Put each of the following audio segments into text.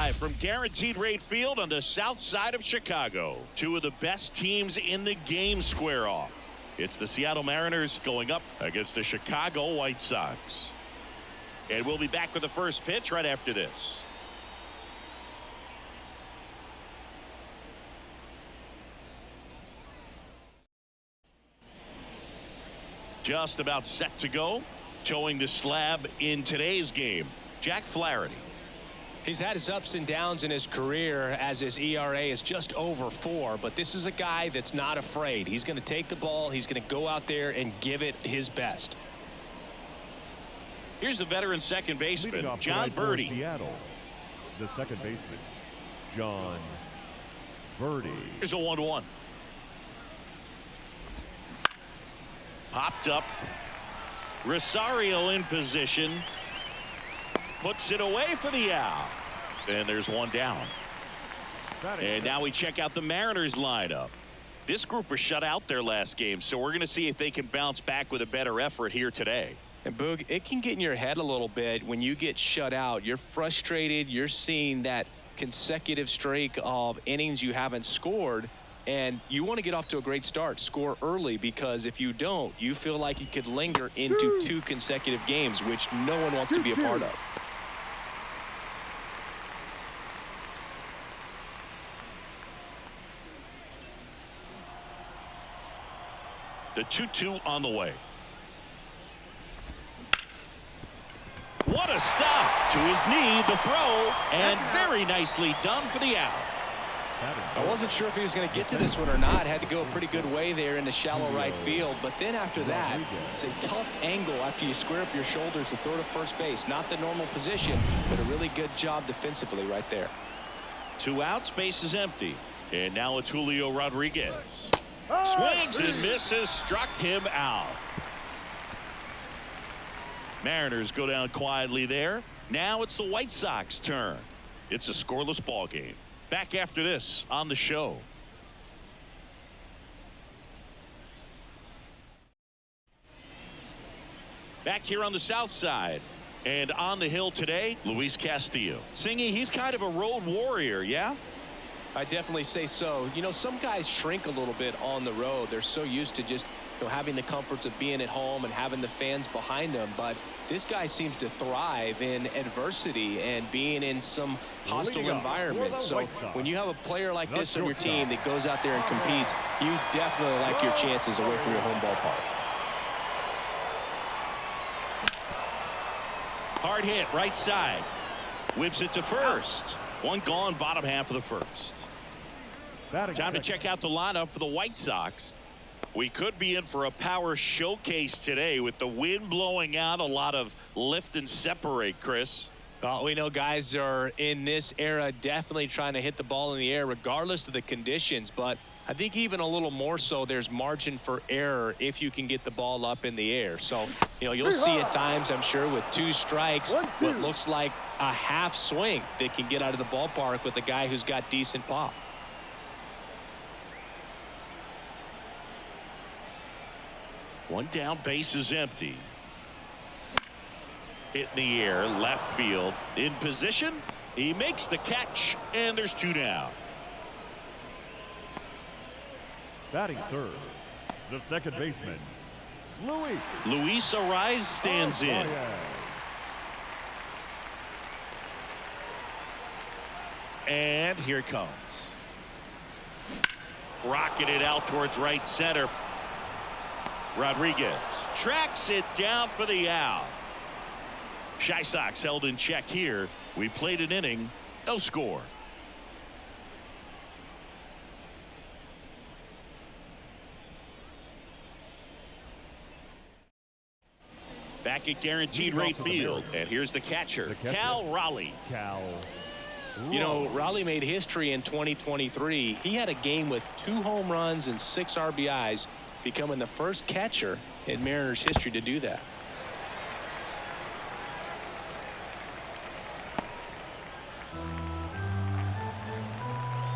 live from Guaranteed Rate Field on the south side of Chicago. Two of the best teams in the game square off. It's the Seattle Mariners going up against the Chicago White Sox. And we'll be back with the first pitch right after this. Just about set to go. Showing the slab in today's game, Jack Flaherty. He's had his ups and downs in his career as his ERA is just over 4, but this is a guy that's not afraid. He's going to take the ball. He's going to go out there and give it his best. Here's the veteran second baseman, John Birdie. Seattle, the second baseman, John Birdie. Here's a 1-1. Popped up. Rosario in position. Puts it away for the out. And there's one down. And now we check out the Mariners lineup. This group was shut out their last game, so we're going to see if they can bounce back with a better effort here today. And Boog, it can get in your head a little bit when you get shut out. You're frustrated. You're seeing that consecutive streak of innings you haven't scored. And you want to get off to a great start, score early, because if you don't, you feel like you could linger into 2 consecutive games, which no one wants to be a part of. The 2-2 on the way. What a stop to his knee, the throw, and very nicely done for the out. I wasn't sure if he was going to get to this one or not. Had to go a pretty good way there in the shallow right field. But then after that, it's a tough angle after you square up your shoulders to throw to first base. Not the normal position, but a really good job defensively right there. 2 outs, base is empty. And now it's Julio Rodriguez. Swings and misses, struck him out. Mariners go down quietly there. Now it's the White Sox turn. It's a scoreless ball game. Back after this on the show. Back here on the south side. And on the hill today, Luis Castillo. Singy, he's kind of a road warrior, yeah? I definitely say so. You know, some guys shrink a little bit on the road. They're so used to just having the comforts of being at home and having the fans behind them. But this guy seems to thrive in adversity and being in some hostile environment. So when you have a player like this on your team that goes out there and competes, you definitely like your chances away from your home ballpark. Hard hit, right side. Whips it to first. One gone, bottom half of the first. Time to check out the lineup for the White Sox. We could be in for a power showcase today with the wind blowing out, a lot of lift and separate, Chris. Well, we know guys are in this era definitely trying to hit the ball in the air regardless of the conditions, but I think even a little more so there's margin for error if you can get the ball up in the air. So, you'll see at times, I'm sure, with 2 strikes, what looks like a half swing that can get out of the ballpark with a guy who's got decent pop. One down, base is empty. Hit in the air, left field. In position, he makes the catch, and there's 2 down. Batting third, the second baseman, Luis Ariz stands in. And here it comes. Rocketed out towards right center. Rodriguez tracks it down for the out. Chi Sox held in check here. We played an inning, no score. Back at Guaranteed Rate Field, and here's the catcher, Cal Raleigh. Raleigh made history in 2023. He had a game with 2 home runs and 6 RBIs, becoming the first catcher in Mariners history to do that.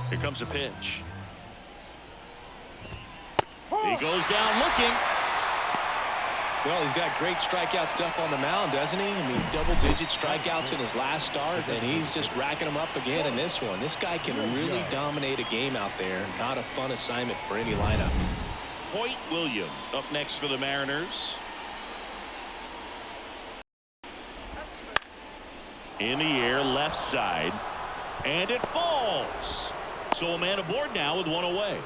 Here comes a pitch. He goes down looking. Well, he's got great strikeout stuff on the mound, doesn't he? I mean, double-digit strikeouts in his last start, and he's just racking them up again in this one. This guy can really dominate a game out there. Not a fun assignment for any lineup. Hoyt Williams up next for the Mariners. In the air, left side, and it falls. So a man aboard now with one away.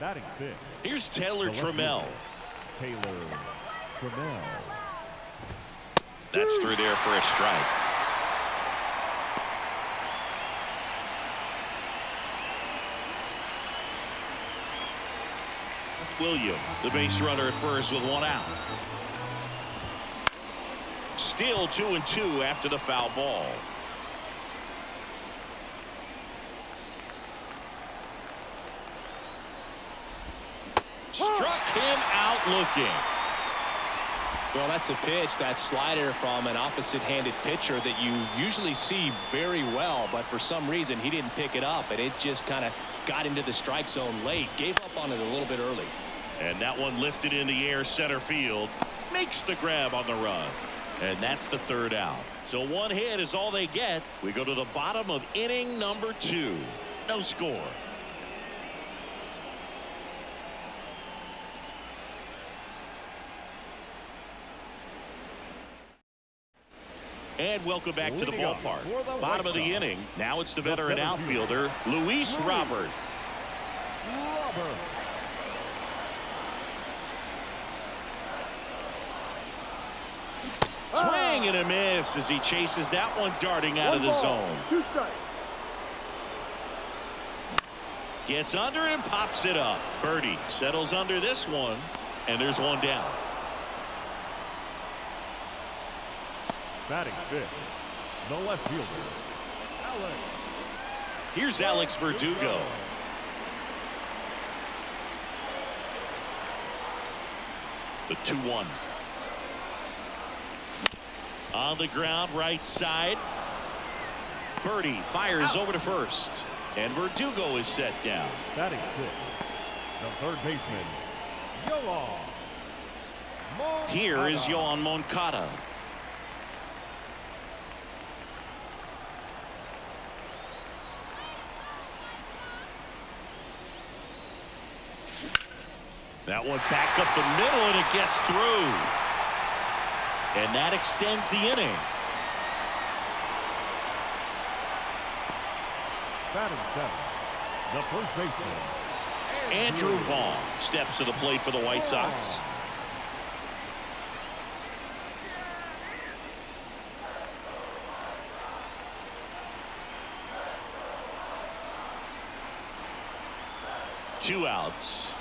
Batting six. Here's Taylor Trammell. Taylor Trammell. That's through there for a strike. Williams, the base runner at first with one out. Still 2-2 after the foul ball. Struck him out looking. Well, that's a pitch, that slider from an opposite-handed pitcher that you usually see very well, but for some reason he didn't pick it up, and it just kind of got into the strike zone late. Gave up on it a little bit early. And that one lifted in the air center field. Makes the grab on the run. And that's the third out. So one hit is all they get. We go to the bottom of inning number 2. No score. And welcome back to the ballpark. Bottom of the inning. Now it's the veteran outfielder, Luis Robert. Swing and a miss as he chases that one darting out of the zone. Gets under it and pops it up. Birdie settles under this one, and there's one down. Batting fifth, the left fielder, Alex. Here's Alex Verdugo. The 2-1. On the ground, right side. Birdie fires over to first. And Verdugo is set down. Batting sixth, the third baseman, Yoan Moncada. Here is Yoan Moncada. That one back up the middle, and it gets through. And that extends the inning. Batting seventh, the first baseman, Andrew Vaughn steps to the plate for the White Sox. Two outs.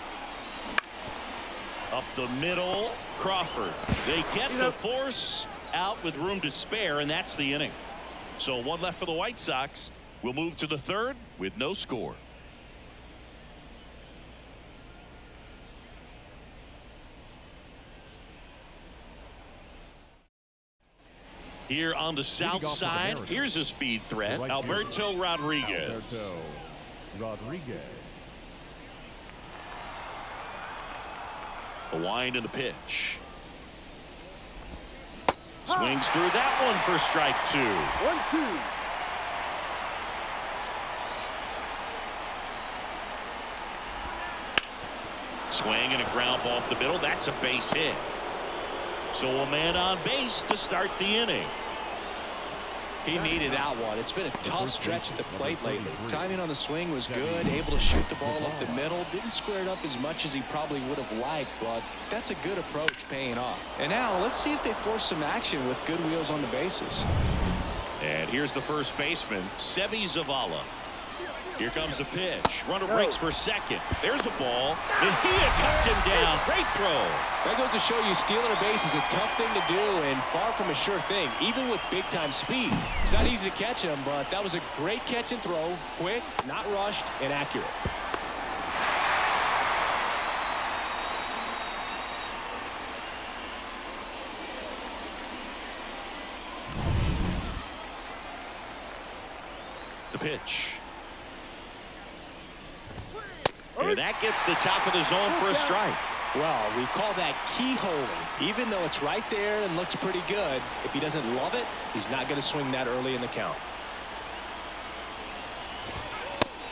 Up the middle, Crawford. They get the force out with room to spare, and that's the inning. So one left for the White Sox. We'll move to the third with no score. Here on the south side, here's a speed threat, Alberto Rodriguez. Alberto Rodriguez. The wind and the pitch. Swings through that one for strike 2. 1-2. Swing and a ground ball up the middle. That's a base hit. So a man on base to start the inning. He needed that one. It's been a tough stretch at the plate lately. Timing on the swing was good. Able to shoot the ball up the middle. Didn't square it up as much as he probably would have liked, but that's a good approach paying off. And now let's see if they force some action with good wheels on the bases. And here's the first baseman, Seby Zavala. Here comes the pitch. Runner breaks for second. There's a ball. Mejia cuts him down. Great throw. That goes to show you stealing a base is a tough thing to do and far from a sure thing, even with big-time speed. It's not easy to catch him, but that was a great catch and throw. Quick, not rushed, and accurate. And that gets the top of the zone for a strike. Well, we call that keyholing. Even though it's right there and looks pretty good, if he doesn't love it, he's not going to swing that early in the count.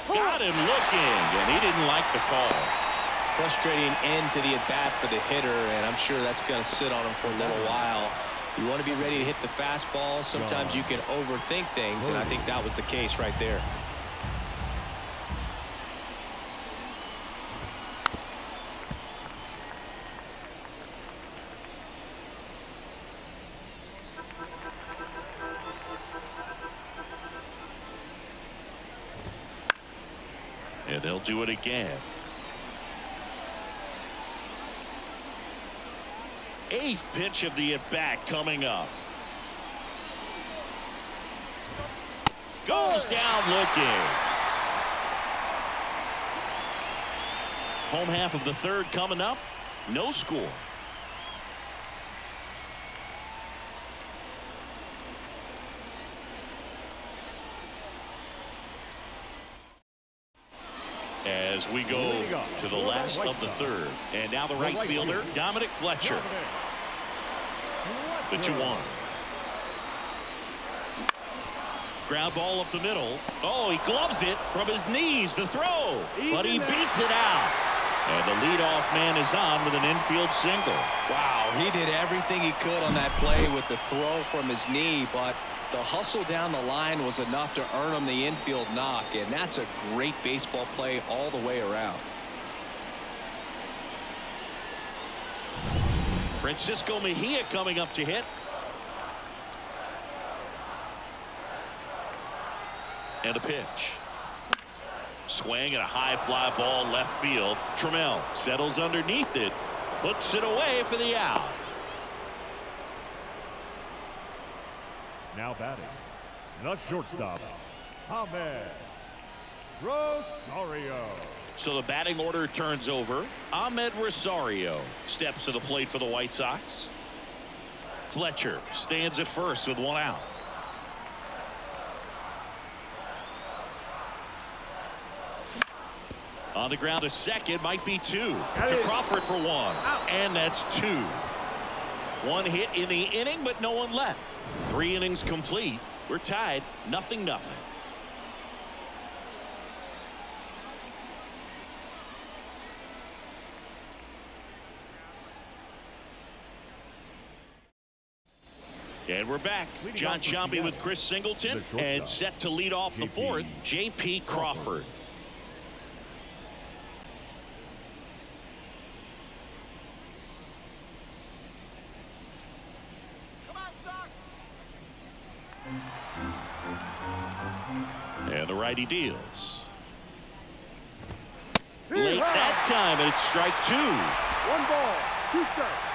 Got him looking, and he didn't like the call. Frustrating end to the at-bat for the hitter, and I'm sure that's going to sit on him for a little while. You want to be ready to hit the fastball. Sometimes you can overthink things, and I think that was the case right there. And they'll do it again. 8th pitch of the at-bat coming up. Goes down looking. Home half of the 3rd coming up. No score. As we go to the last of the 3rd. And now the right fielder, Dominic Fletcher. The 2-1. Ground ball up the middle. Oh, he gloves it from his knees. The throw. But he beats it out. And the leadoff man is on with an infield single. Wow, he did everything he could on that play with the throw from his knee, but the hustle down the line was enough to earn him the infield knock, and that's a great baseball play all the way around. Francisco Mejia coming up to hit. And a pitch. Swing and a high fly ball left field. Trammell settles underneath it. Puts it away for the out. Now batting, the shortstop, Ahmed Rosario. So the batting order turns over. Ahmed Rosario steps to the plate for the White Sox. Fletcher stands at first with 1 out. On the ground to second, might be 2. To Crawford for 1. And that's 2. 1 hit in the inning, but no one left. 3 innings complete. We're tied 0-0. And we're back. John Sciambi with Chris Singleton, and set to lead off the 4th, J.P. Crawford. And the righty deals. Late that time, and it's strike 2. 1 ball, 2 strikes.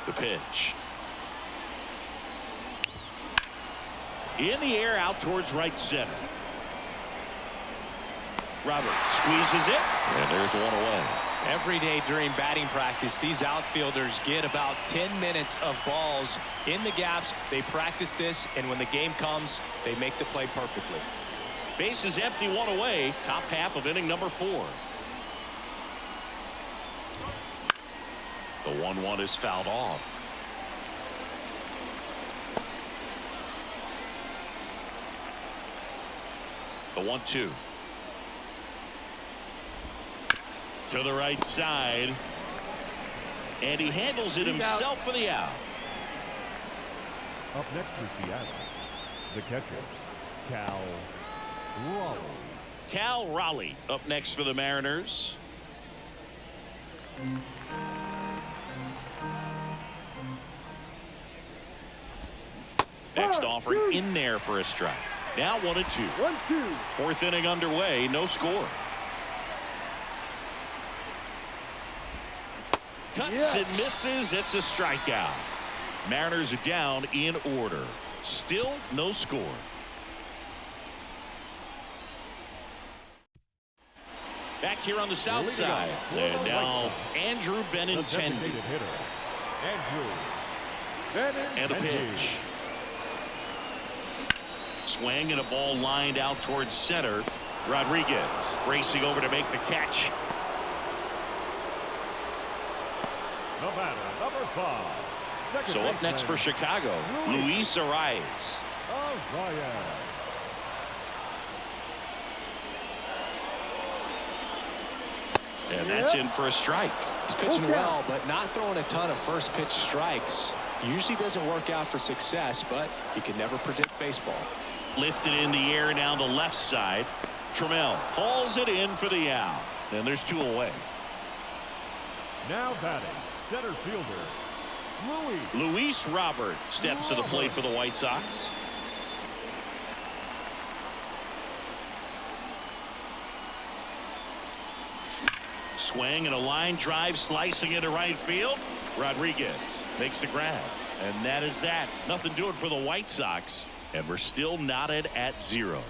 The pitch. In the air, out towards right center. Robert squeezes it, and there's 1 away. Every day during batting practice, these outfielders get about 10 minutes of balls in the gaps. They practice this, and when the game comes, they make the play perfectly. Base is empty, 1 away. Top half of inning number 4. The 1-1 is fouled off. The 1-2. To the right side. And he handles it himself for the out. Up next for Seattle, the catcher, Cal Raleigh. Cal Raleigh up next for the Mariners. Next offering in there for a strike. Now 1-2. 1-2. 4th inning underway, no score. Cut Cuts and misses. It's a strikeout. Mariners are down in order. Still no score. Back here on the south side. And now Andrew Benintendi. And a pitch. Swing and a ball lined out towards center. Rodriguez racing over to make the catch. The batter, number 5. So up next for Chicago, Luis Arias. And that's in for a strike. He's pitching well, but not throwing a ton of first pitch strikes. Usually doesn't work out for success, but you can never predict baseball. Lifted in the air now to left side. Trammell hauls it in for the out. And there's 2 away. Now batting, center fielder, Luis Robert steps to the plate for the White Sox. Swing and a line drive slicing into right field. Rodriguez makes the grab. And that is that. Nothing doing for the White Sox. And we're still knotted at 0.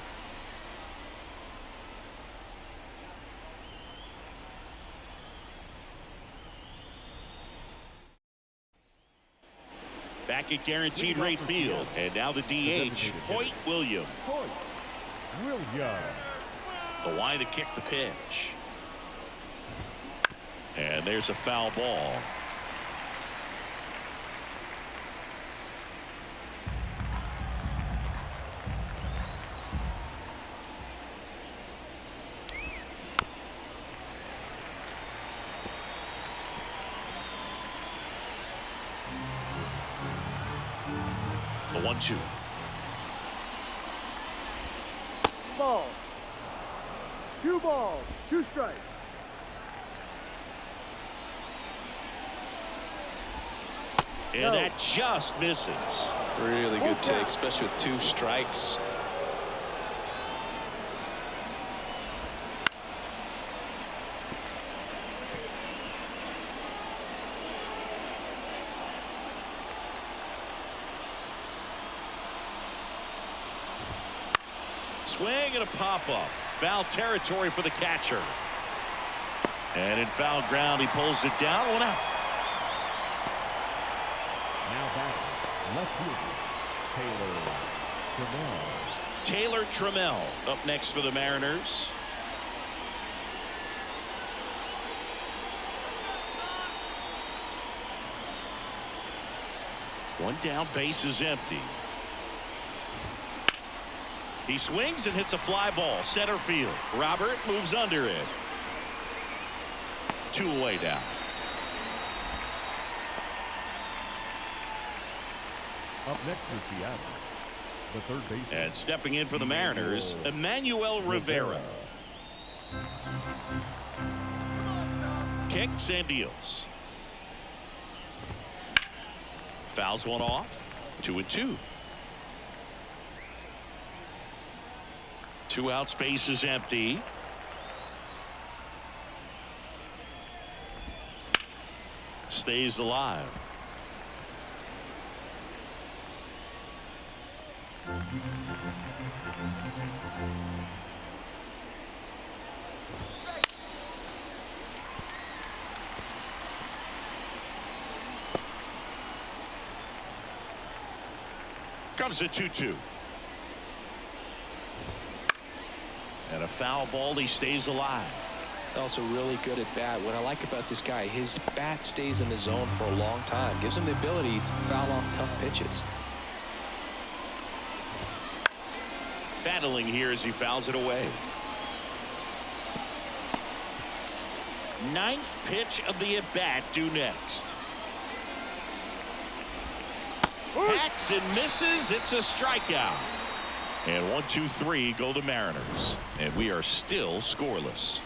Back at guaranteed rate field. And now the DH, Hoyt Williams. The line to kick the pitch. And there's a foul ball. The 1-2. Ball. 2 balls, 2 strikes. And that just misses. Really good take, especially with 2 strikes. Swing and a pop-up. Foul territory for the catcher. And in foul ground, he pulls it down. 1 out. Now batting, left fielder, Taylor Trammell up next for the Mariners. One down, base is empty. He swings and hits a fly ball center field. Robert moves under it. 2 away now. Up next for Seattle, the third baseman. And stepping in for the Mariners, Emmanuel Rivera. Kicks and deals. Fouls one off. 2-2. 2 outs, base is empty. Stays alive. Comes the 2-2. And a foul ball. He stays alive. Also really good at bat. What I like about this guy, his bat stays in the zone for a long time. Gives him the ability to foul off tough pitches. Battling here as he fouls it away. 9th pitch of the at-bat due next. Hacks and misses. It's a strikeout. And 1-2-3 go the Mariners. And we are still scoreless.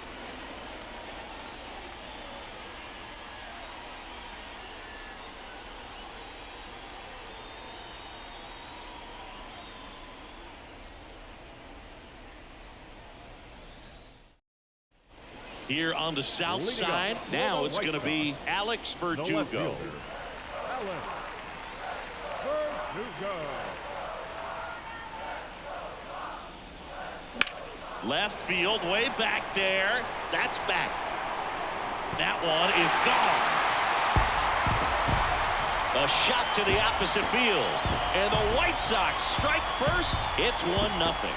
Here on the south side, now it's going to be Alex Verdugo. Alex Verdugo. Left field, way back there. That's back. That one is gone. A shot to the opposite field. And the White Sox strike first. It's 1-0.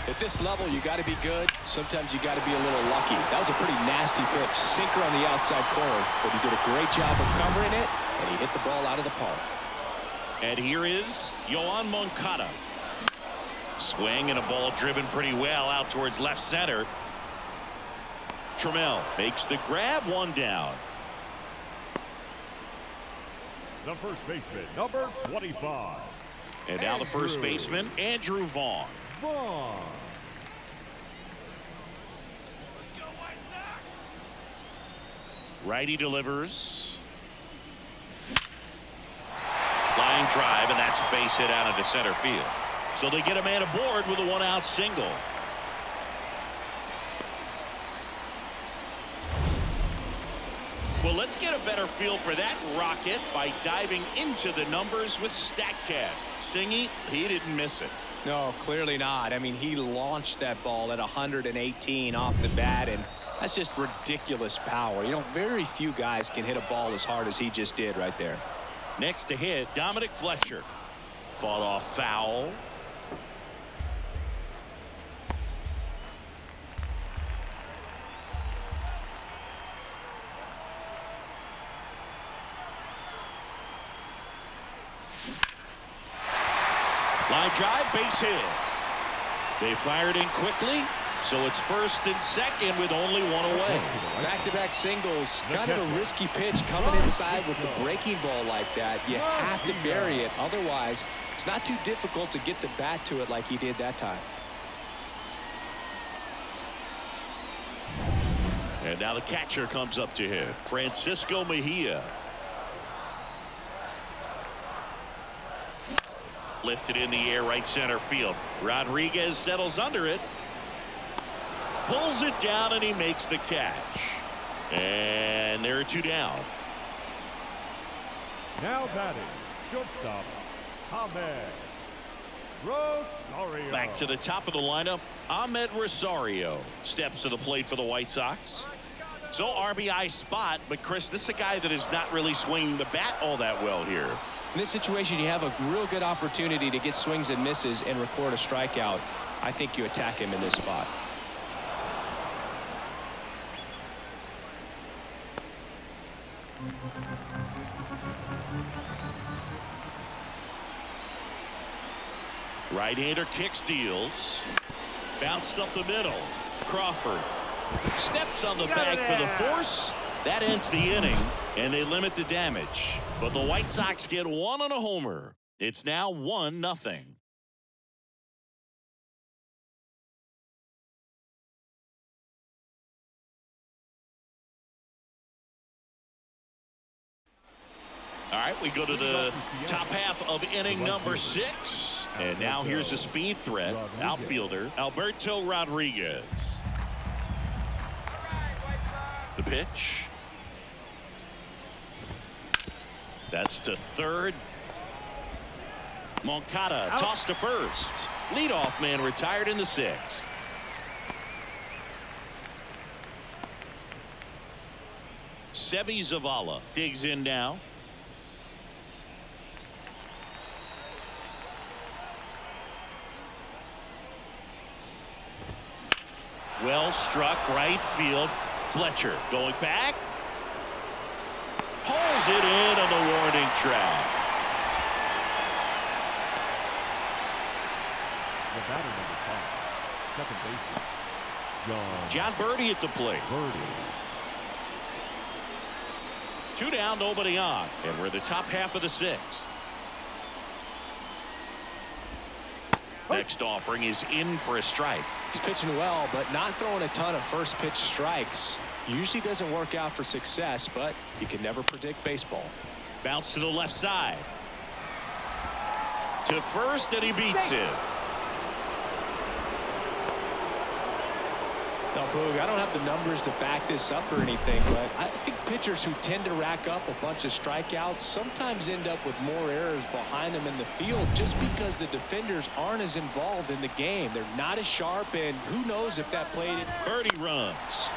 At this level, you got to be good. Sometimes you got to be a little lucky. That was a pretty nasty pitch. Sinker on the outside corner, but he did a great job of covering it, and he hit the ball out of the park. And here is Yoan Moncada. Swing and a ball driven pretty well out towards left center. Trammell makes the grab, 1 down. The first baseman, number 25. And now the first Andrew baseman, Andrew Vaughn. Vaughn. Righty delivers. Line drive, and that's a base hit out into center field. So they get a man aboard with a 1-out single. Well, let's get a better feel for that rocket by diving into the numbers with StatCast. Singy, he didn't miss it. No, clearly not. I mean, he launched that ball at 118 off the bat, and that's just ridiculous power. You know, very few guys can hit a ball as hard as he just did right there. Next to hit, Dominic Fletcher. Fought off foul. Line drive, base hit. They fired in quickly, so it's first and second with only 1 away. Back-to-back singles, kind of a risky pitch coming inside with the breaking ball like that. You have to bury it. Otherwise, it's not too difficult to get the bat to it like he did that time. And now the catcher comes up to him, Francisco Mejia. Lifted in the air, right center field. Rodriguez settles under it. Pulls it down, and he makes the catch. And there are 2 down. Now batting, shortstop, Ahmed Rosario. Back to the top of the lineup, Ahmed Rosario steps to the plate for the White Sox. So RBI spot, but Chris, this is a guy that is not really swinging the bat all that well here. In this situation, you have a real good opportunity to get swings and misses and record a strikeout. I think you attack him in this spot. Right-hander kick steals. Bounced up the middle. Crawford steps on the bag for the force. That ends the inning, and they limit the damage. But the White Sox get 1 on a homer. It's now 1-0. All right, we go to the top half of inning number 6. And now here's a speed threat. Outfielder Alberto Rodriguez. The pitch. That's to third. Moncada tossed to first. Leadoff man retired in the 6th. Sebi Zavala digs in now. Well struck right field. Fletcher going back. Pulls it in on the warning track. The batter number 5, second baseman, John Birdie at the plate. Birdie. 2 down, nobody on. And we're the top half of the 6th. Next offering is in for a strike. He's pitching well, but not throwing a ton of first pitch strikes. Usually doesn't work out for success, but you can never predict baseball. Bounce to the left side. To first, and he beats it. Now, Boog, I don't have the numbers to back this up or anything, but I think pitchers who tend to rack up a bunch of strikeouts sometimes end up with more errors behind them in the field just because the defenders aren't as involved in the game. They're not as sharp, and who knows if that played it. Birdie runs.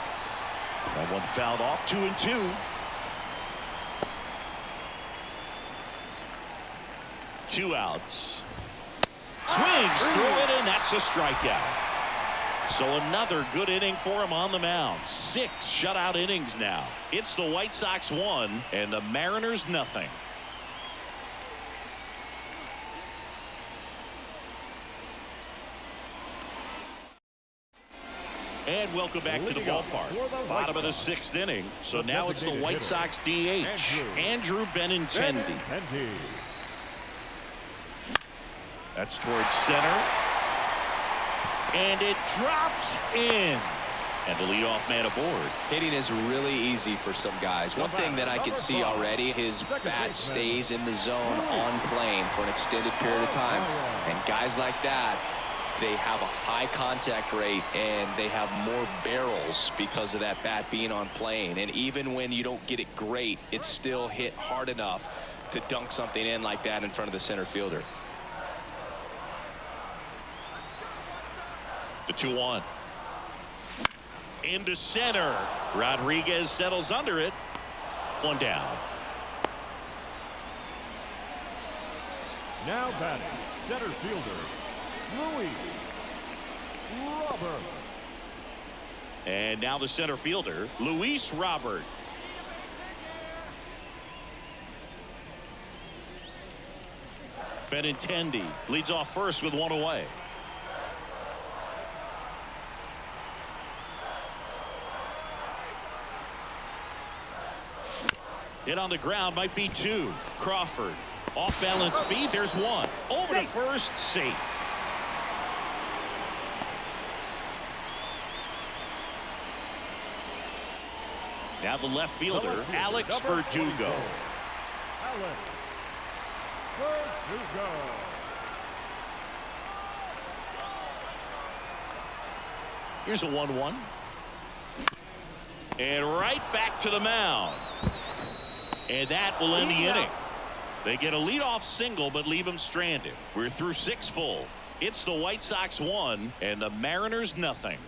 That one fouled off. 2-2. 2 outs. Swings through it, and that's a strikeout. So another good inning for him on the mound. 6 shutout innings now. It's the White Sox 1 and the Mariners nothing. And welcome back to the ballpark. Bottom of the 6th inning. So now it's the White Sox DH, Andrew Benintendi. That's towards center. And it drops in. And the leadoff man aboard. Hitting is really easy for some guys. One thing that I can see already, his bat stays in the zone on plane for an extended period of time. And guys like that, they have a high contact rate and they have more barrels because of that bat being on plane. And even when you don't get it great, it's still hit hard enough to dunk something in like that in front of the center fielder. The 2-1. Into center. Rodriguez settles under it. 1 down. Now batting, center fielder, Luis Robert. And now the center fielder, Luis Robert. Benintendi leads off first with 1 away. Hit on the ground, might be 2. Crawford, off balance speed, there's 1. Over to first, safe. Now the left fielder, Alex Verdugo. Alex Verdugo. Here's a 1-1. And right back to the mound. And that will end the inning. They get a leadoff single but leave him stranded. We're through 6 full. It's the White Sox 1 and the Mariners nothing.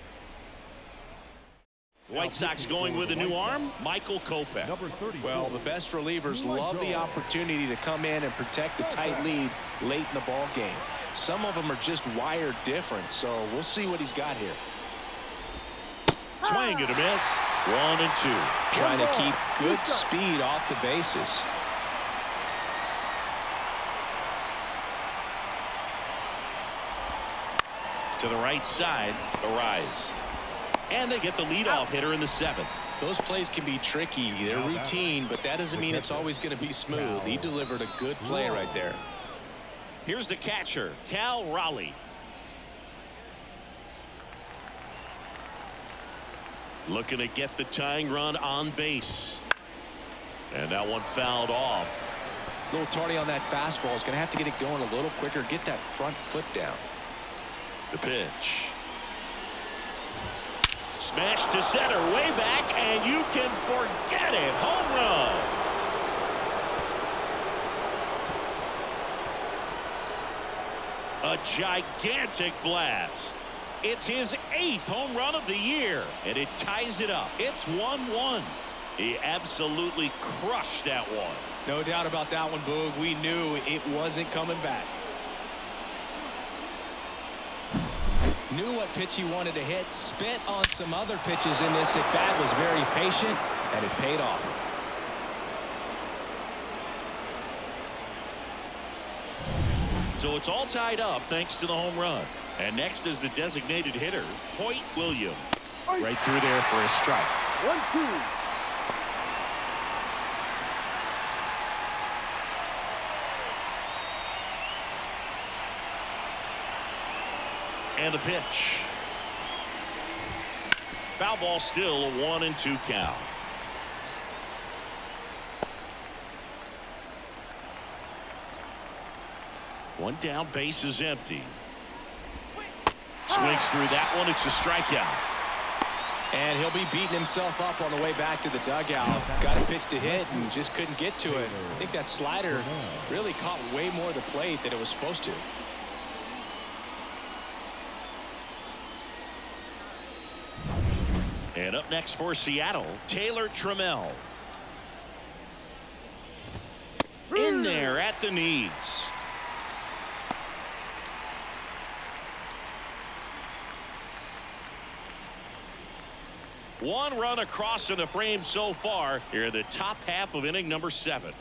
White Sox going with a new arm, Michael Kopech. Well, the best relievers love the opportunity to come in and protect a tight lead late in the ball game. Some of them are just wired different, so we'll see what he's got here. Swing and a miss. 1 and 2. Trying to keep good speed off the bases. To the right side, Arise. And they get the leadoff hitter in the 7th. Those plays can be tricky. They're routine, but that doesn't mean it's always going to be smooth. He delivered a good play right there. Here's the catcher, Cal Raleigh. Looking to get the tying run on base. And that one fouled off. A little tardy on that fastball. Is going to have to get it going a little quicker. Get that front foot down. The pitch. Smash to center, way back, and you can forget it. Home run. A gigantic blast. It's his 8th home run of the year, and it ties it up. It's 1-1. He absolutely crushed that one. No doubt about that one, Boog. We knew it wasn't coming back. Knew what pitch he wanted to hit. Spent on some other pitches in this at bat. Was very patient, and it paid off. So it's all tied up thanks to the home run. And next is the designated hitter, Hoyt Williams. Right through there for a strike. 1-2. And the pitch. Foul ball, still a 1-2 count. One down, base is empty. Swings through that one. It's a strikeout. And he'll be beating himself up on the way back to the dugout. Got a pitch to hit and just couldn't get to it. I think that slider really caught way more of the plate than it was supposed to. And up next for Seattle, Taylor Trammell. In there at the knees. One run across in the frame so far here in the top half of inning number 7.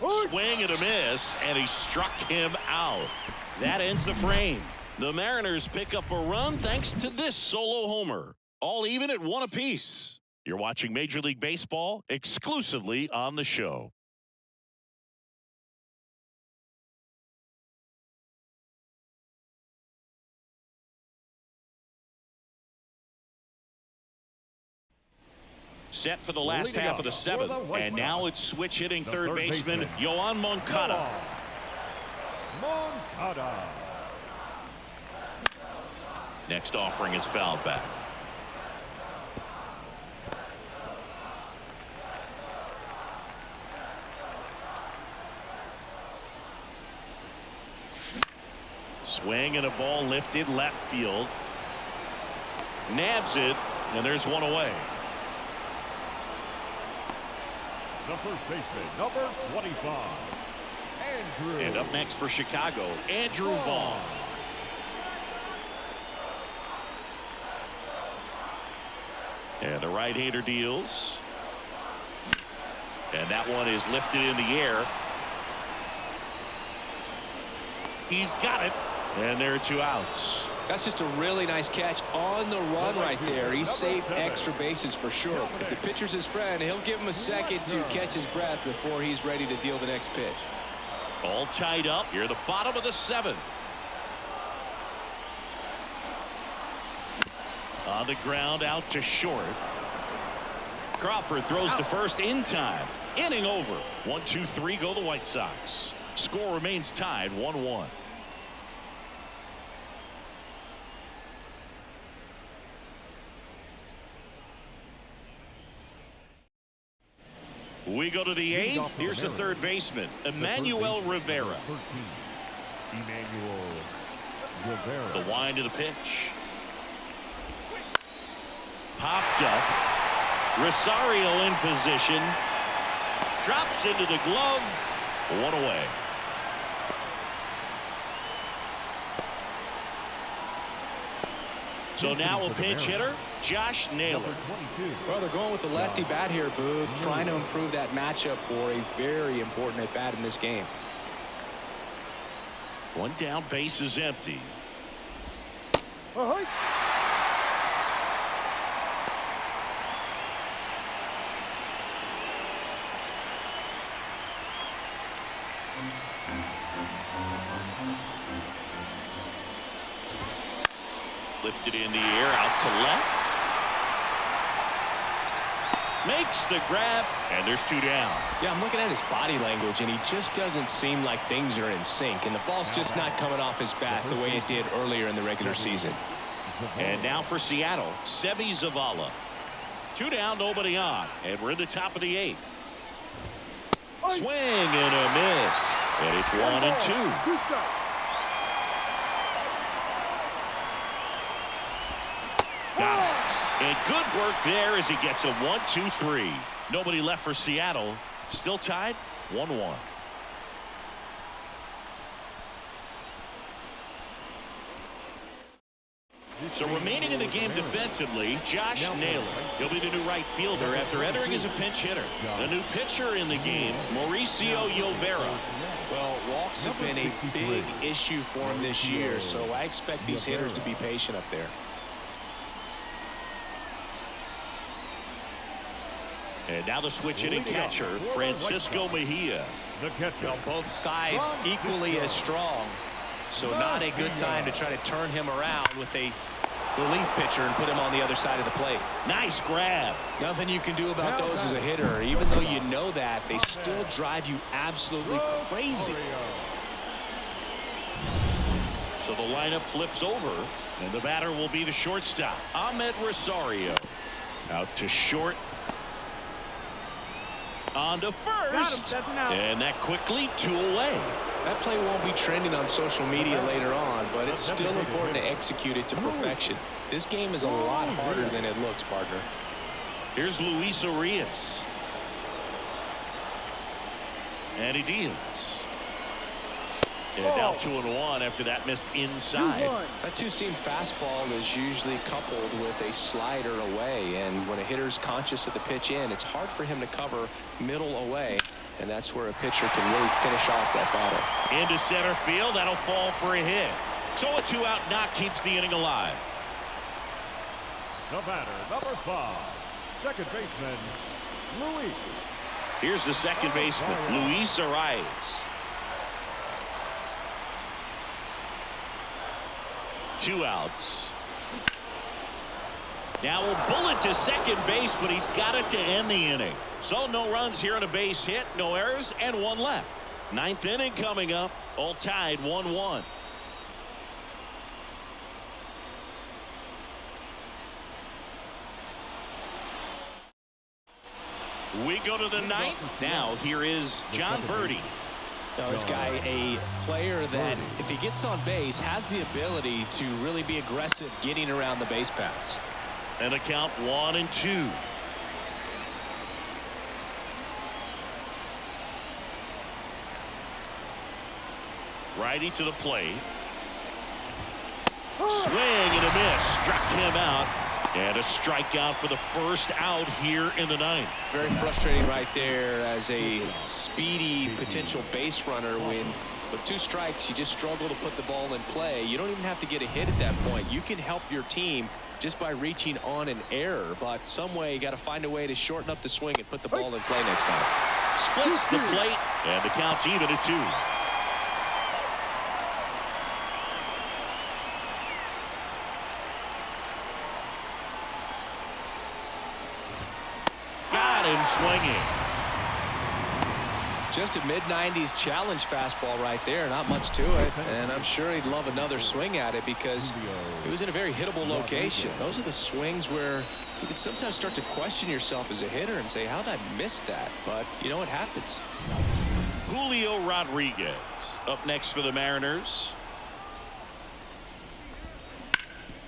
Swing and a miss, and he struck him out. That ends the frame. The Mariners pick up a run thanks to this solo homer. All even at 1 apiece. You're watching Major League Baseball exclusively on the show. Set for the last half of the 7th, and now it's switch hitting third baseman Yoan Moncada. Next offering is fouled back. Swing and a ball lifted left field. Nabs it, and there's one away. The first baseman, number 25, Andrew. And up next for Chicago, Andrew Vaughn. And the right-hander deals. And that one is lifted in the air. He's got it. And there are 2 outs. That's just a really nice catch on the run right there. He saved extra bases for sure. If the pitcher's his friend, he'll give him a second to catch his breath before he's ready to deal the next pitch. All tied up here at the bottom of the 7th. On the ground, out to short. Crawford throws to first in time. Inning over. 1-2-3 go the White Sox. Score remains tied 1-1. We go to the 8th. Here's the third baseman, Emmanuel Rivera. Emmanuel Rivera. The wind of the pitch. Popped up. Rosario in position. Drops into the glove. 1 away. So now a pinch hitter, Josh Naylor. Well, they're going with the lefty bat here, Boog, trying to improve that matchup for a very important at bat in this game. One down, base is empty. Lifted in the air, out to left. Makes the grab, and there's 2 down. Yeah, I'm looking at his body language, and he just doesn't seem like things are in sync, and the ball's just not coming off his bat the way it did earlier in the regular season. And now for Seattle, Seby Zavala. 2 down, nobody on, and we're in the top of the 8th. Swing and a miss, and it's 1-2. Got it. And good work there as he gets a 1-2-3. Nobody left for Seattle. Still tied 1-1. So remaining in the game defensively, Josh Naylor. He'll be the new right fielder after entering as a pinch hitter. The new pitcher in the game, Mauricio Llovera. Well, walks have been a big issue for him this year, so I expect these hitters to be patient up there. And now the switch hitting catcher, Francisco Mejia. The catcher. Well, both sides equally as strong. So not a good time to try to turn him around with a relief pitcher and put him on the other side of the plate. Nice grab. Nothing you can do about those as a hitter. Even though you know that, they still drive you absolutely crazy. So the lineup flips over, and the batter will be the shortstop, Ahmed Rosario. Out to short. On to first. And that quickly 2 away. That play won't be trending on social media later on, but it's still important to execute it to perfection. This game is a lot harder than it looks, partner. Here's Luis Arias. And he deals. And now 2-1 after that missed inside. That two-seam fastball is usually coupled with a slider away, and when a hitter's conscious of the pitch in, it's hard for him to cover middle away, and that's where a pitcher can really finish off that batter. Into center field, that'll fall for a hit. So a 2-out knock keeps the inning alive. The batter, number 5, second baseman, Luis. Here's the second baseman, Luis Arias. 2 outs. Now a bullet to second base, but he's got it to end the inning. So no runs here on a base hit, no errors, and 1 left. 9th inning coming up, all tied 1-1. We go to the 9th. Now here is John Birdie. Now this guy, a player that if he gets on base has the ability to really be aggressive getting around the base paths. And a count 1-2. Righty to the plate. Swing and a miss. Struck him out. And a strikeout for the first out here in the 9th. Very frustrating right there as a speedy potential base runner when with 2 strikes you just struggle to put the ball in play. You don't even have to get a hit at that point. You can help your team just by reaching on an error, but some way you got to find a way to shorten up the swing and put the ball in play next time. Splits the plate and the count's even at 2. Swinging. Just a mid-90s challenge fastball right there. Not much to it, and I'm sure he'd love another swing at it because it was in a very hittable location. Those are the swings where you can sometimes start to question yourself as a hitter and say, how did I miss that? But you know what happens. Julio Rodriguez up next for the Mariners.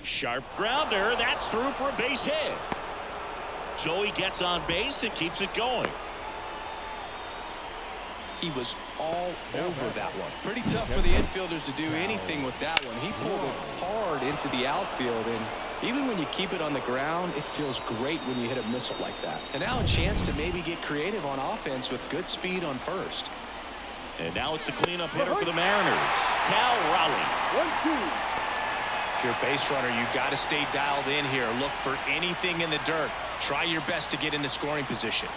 Sharp grounder. That's through for a base hit. So he gets on base and keeps it going. He was all over that one. Pretty tough for the infielders to do anything with that one. He pulled it hard into the outfield, and even when you keep it on the ground, it feels great when you hit a missile like that. And now a chance to maybe get creative on offense with good speed on first. And now it's the cleanup hitter for the Mariners, Cal Raleigh. 1-2. If you're a base runner, you got to stay dialed in here. Look for anything in the dirt. Try your best to get in the scoring position.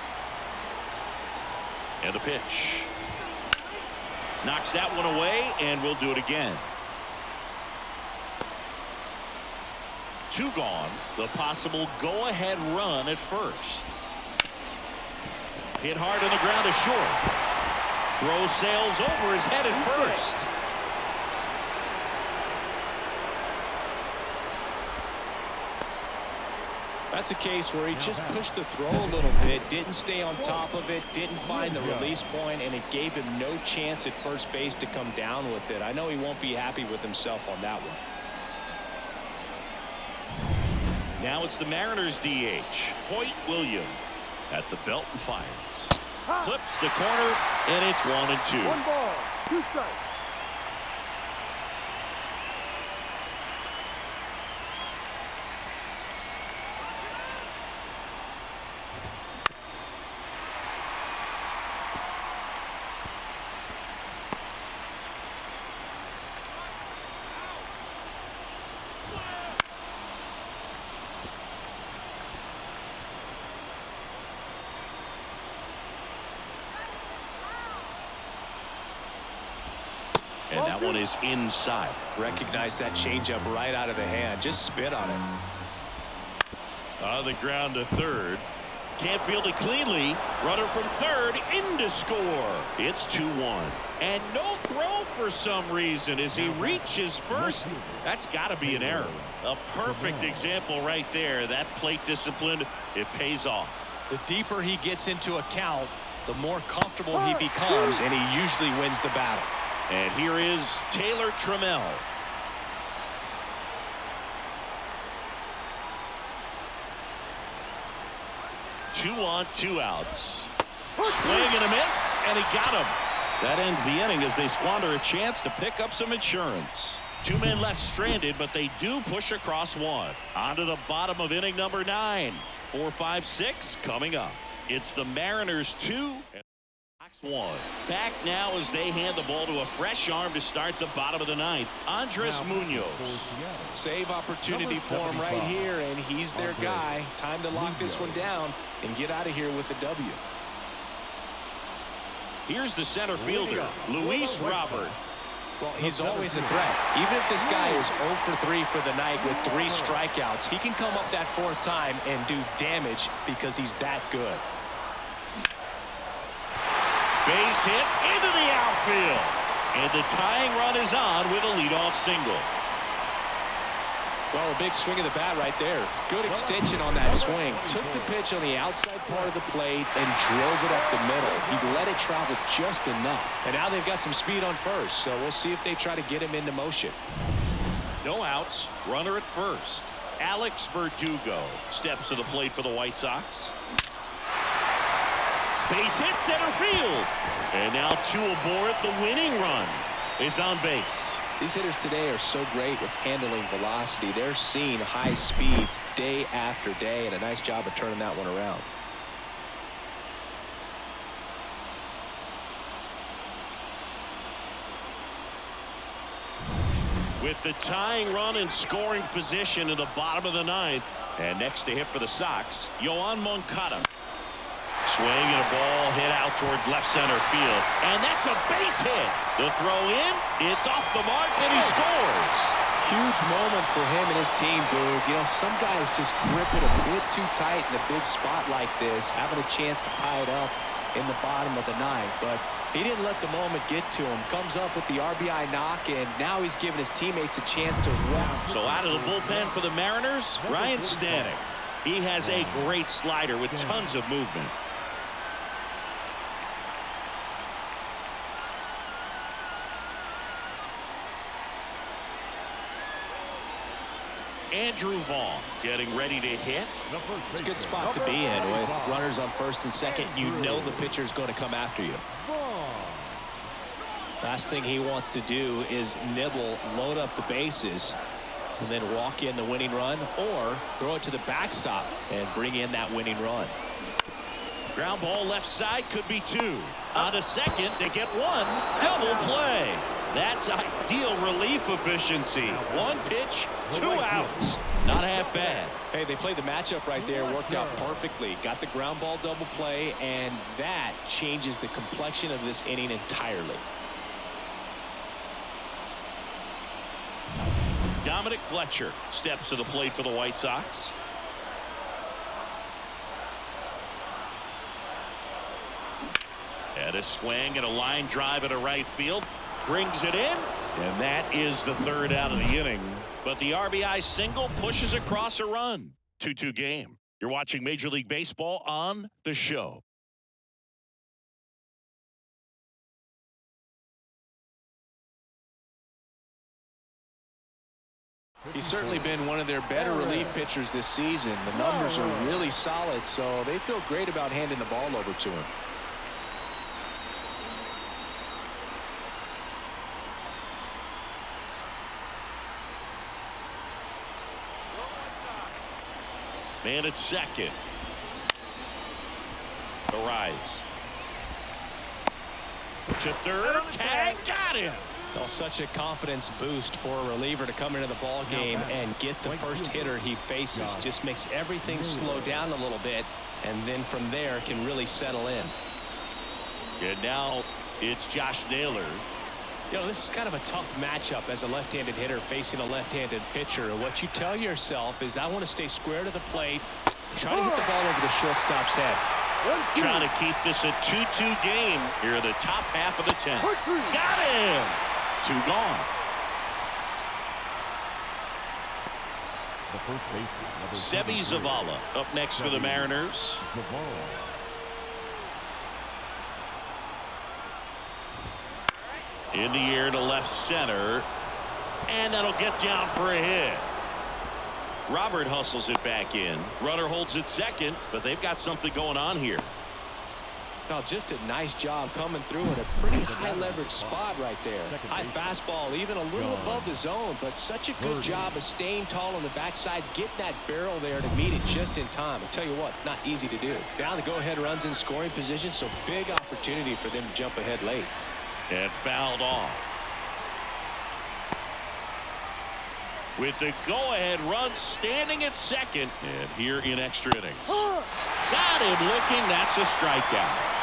And the pitch. Knocks that one away, and we'll do it again. 2 gone. The possible go-ahead run at first. Hit hard on the ground to short. Throw sails over his head at first. That's a case where he just pushed the throw a little bit, didn't stay on top of it, didn't find the release point, and it gave him no chance at first base to come down with it. I know he won't be happy with himself on that one. Now it's the Mariners DH, Hoyt Williams, at the belt and fires. Clips the corner, and it's 1-2. 1 ball, 2 strikes. That one is inside. Recognize that changeup right out of the hand. Just spit on it. On the ground to third. Can't field it cleanly. Runner from third in to score. It's 2-1. And no throw for some reason as he reaches first. That's got to be an error. A perfect example right there. That plate discipline, it pays off. The deeper he gets into a count, the more comfortable he becomes, and he usually wins the battle. And here is Taylor Trammell. Two on, two outs. Swing and a miss, and he got him. That ends the inning as they squander a chance to pick up some insurance. Two men left stranded, but they do push across one. On to the bottom of inning number 9. 4, 5, 6 coming up. It's the Mariners 2 and Sox 1. Back now as they hand the ball to a fresh arm to start the bottom of the 9th. Andres Munoz. Save opportunity for him right here, and he's their guy. Time to lock this one down and get out of here with a W. Here's the center fielder, Luis Robert. Well, he's always a threat. Even if this guy is 0 for 3 for the night with 3 strikeouts, he can come up that 4th time and do damage because he's that good. Base hit into the outfield. And the tying run is on with a leadoff single. Well, a big swing of the bat right there. Good extension on that swing. Took the pitch on the outside part of the plate and drove it up the middle. He let it travel just enough. And now they've got some speed on first, so we'll see if they try to get him into motion. No outs. Runner at first. Alex Verdugo steps to the plate for the White Sox. Base hit center field. And now 2 aboard. The winning run is on base. These hitters today are so great with handling velocity. They're seeing high speeds day after day, and a nice job of turning that one around. With the tying run in scoring position in the bottom of the 9th. And next to hit for the Sox, Yoan Moncada. Swing and a ball hit out towards left center field. And that's a base hit. The throw in, it's off the mark, and he scores. Huge moment for him and his team, Boog. You know, some guys just grip it a bit too tight in a big spot like this, having a chance to tie it up in the bottom of the 9th. But he didn't let the moment get to him. Comes up with the RBI knock, and now he's giving his teammates a chance to run. So out of the bullpen for the Mariners, Ryan Stanek. He has a great slider with tons of movement. Andrew Vaughn getting ready to hit. It's a good spot to be in with runners on first and second. You know the pitcher's going to come after you. Last thing he wants to do is nibble, load up the bases, and then walk in the winning run, or throw it to the backstop and bring in that winning run. Ground ball left side, could be 2. On to second, they get 1. Double play. That's ideal relief efficiency. 1 pitch, 2 outs. Not half bad. Hey, they played the matchup right there. Worked out perfectly. Got the ground ball double play, and that changes the complexion of this inning entirely. Dominic Fletcher steps to the plate for the White Sox. And a swing and a line drive at a right field. Brings it in, and that is the 3rd out of the inning. But the RBI single pushes across a run. 2-2 game. You're watching Major League Baseball on The Show. He's certainly been one of their better relief pitchers this season. The numbers are really solid, so they feel great about handing the ball over to him. Man at second. The rise. To third. Tag. Got him. Well, such a confidence boost for a reliever to come into the ball game and get the first hitter he faces. Just makes everything slow down a little bit, and then from there can really settle in. And now it's Josh Naylor. You know, this is kind of a tough matchup as a left-handed hitter facing a left-handed pitcher. What you tell yourself is I want to stay square to the plate, try to hit the ball over the shortstop's head. Trying to keep this a 2-2 game here in the top half of the 10th. Got him! 2 gone. The first baseman, Sebi Zavala up next for the Mariners. In the air to left center. And that'll get down for a hit. Robert hustles it back in. Runner holds it second, but they've got something going on here. Now, just a nice job coming through in a pretty high leverage spot right there. High fastball, even a little above the zone, but such a good job of staying tall on the backside, getting that barrel there to meet it just in time. I'll tell you what, it's not easy to do. Now the go-ahead runs in scoring position, so big opportunity for them to jump ahead late. And fouled off. With the go-ahead run standing at second, and here in extra innings. Got him looking. That's a strikeout.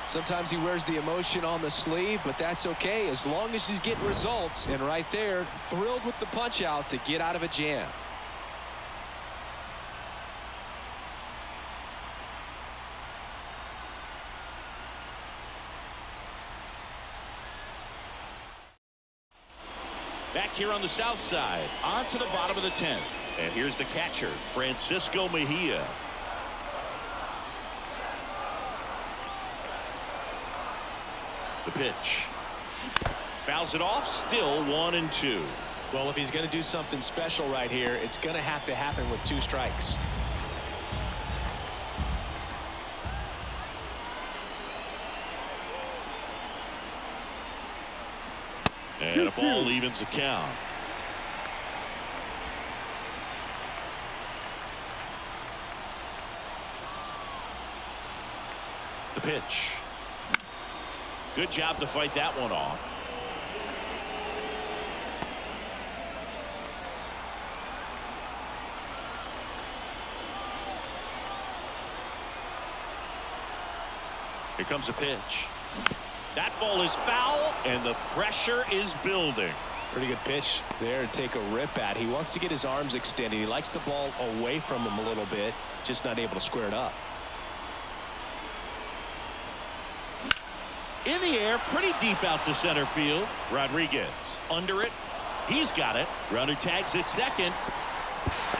Sometimes he wears the emotion on the sleeve, but that's okay as long as he's getting results. And right there, thrilled with the punch out to get out of a jam. Back here on the south side, on to the bottom of the 10th. And here's the catcher, Francisco Mejia. The pitch. Fouls it off, still 1-2. Well, if he's going to do something special right here, it's going to have to happen with 2 strikes. And a ball evens the count. The pitch. Good job to fight that one off. Here comes a pitch. That ball is foul, and the pressure is building. Pretty good pitch there to take a rip at. He wants to get his arms extended. He likes the ball away from him a little bit, just not able to square it up. In the air, pretty deep out to center field. Rodriguez under it. He's got it. Runner tags at second.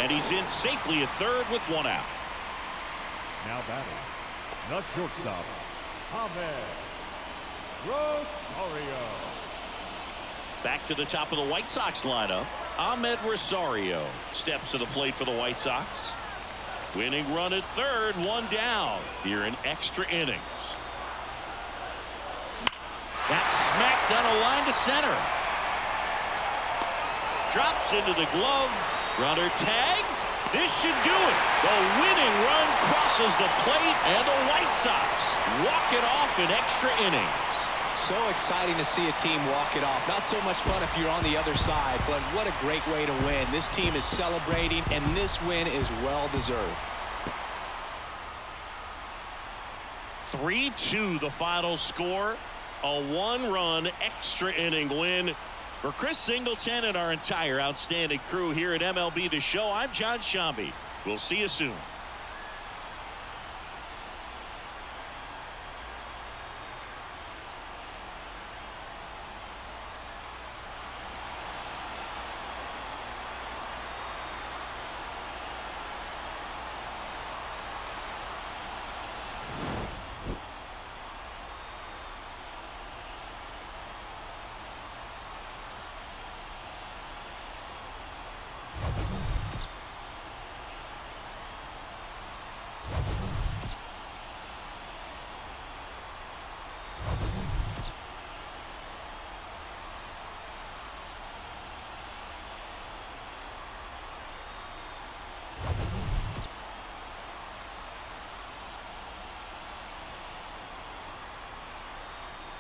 And he's in safely at third with 1 out. Now batting, the shortstop, Ahmed Rosario. Back to the top of the White Sox lineup. Ahmed Rosario steps to the plate for the White Sox. Winning run at third, 1 down here in extra innings. That's smacked on a line to center. Drops into the glove. Runner tags. This should do it. The winning run crosses the plate, and the White Sox walk it off in extra innings. So exciting to see a team walk it off. Not so much fun if you're on the other side, but what a great way to win. This team is celebrating, and this win is well deserved. 3-2 the final score. A 1-run extra inning win for Chris Singleton and our entire outstanding crew here at MLB The Show. I'm John Shambi. We'll see you soon.